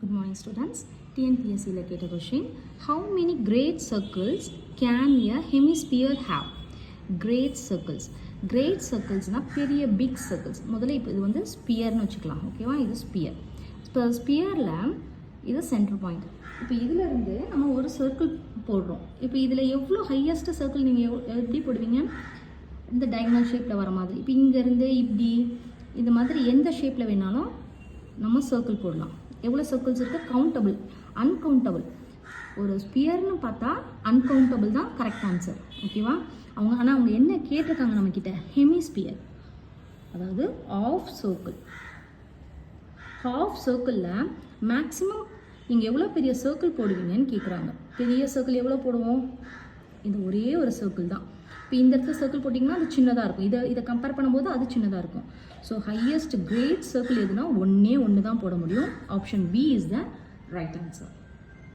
Good morning students. TNPSC la keta question. How many great circles can a hemisphere have? Great circles. Great circles na பெரிய big circles. முதல்ல இப்போ இது வந்து sphere னு வச்சுக்கலாம். ஓகேவா? இது sphere. இப்போ sphereல இது center point. இப்போ இதுல இருந்து நம்ம ஒரு circle போடுறோம். இப்போ இதுல எவ்வளவு highest circle நீங்க எப்படி போடுவீங்க? இந்த diagonal shapeல வர மாதிரி. இப்போ இங்க இருந்து இப்படி இந்த மாதிரி எந்த ஷேப்ல வேணாலும் நம்ம சர்க்கிள் போடலாம். எவ்வளோ சர்க்கிள்ஸ் இருக்குது? Countable, uncountable. ஒரு ஸ்பியர்னு பார்த்தா அன்கவுண்டபிள் தான் கரெக்ட் ஆன்சர். ஓகேவா? ஆனால் அவங்க என்ன கேட்டிருக்காங்க நம்மக்கிட்ட? ஹெமிஸ்பியர், அதாவது ஆஃப் சர்க்கிள். ஹாஃப் சர்க்கிளில் மேக்ஸிமம் நீங்கள் எவ்வளோ பெரிய சர்க்கிள் போடுவீங்கன்னு கேட்குறாங்க. பெரிய சர்க்கிள் எவ்வளோ போடுவோம்? இது ஒரே ஒரு சர்க்கிள் தான். இப்போ இந்த இடத்துல சர்க்கிள் போட்டிங்கன்னா அது சின்னதாக இருக்கும். இதை கம்பேர் பண்ணும்போது அது சின்னதாக இருக்கும். ஸோ ஹையஸ்ட் கிரேட் சர்க்கிள் எதுனா ஒன்றே ஒன்று தான் போட முடியும். Option B is the right answer.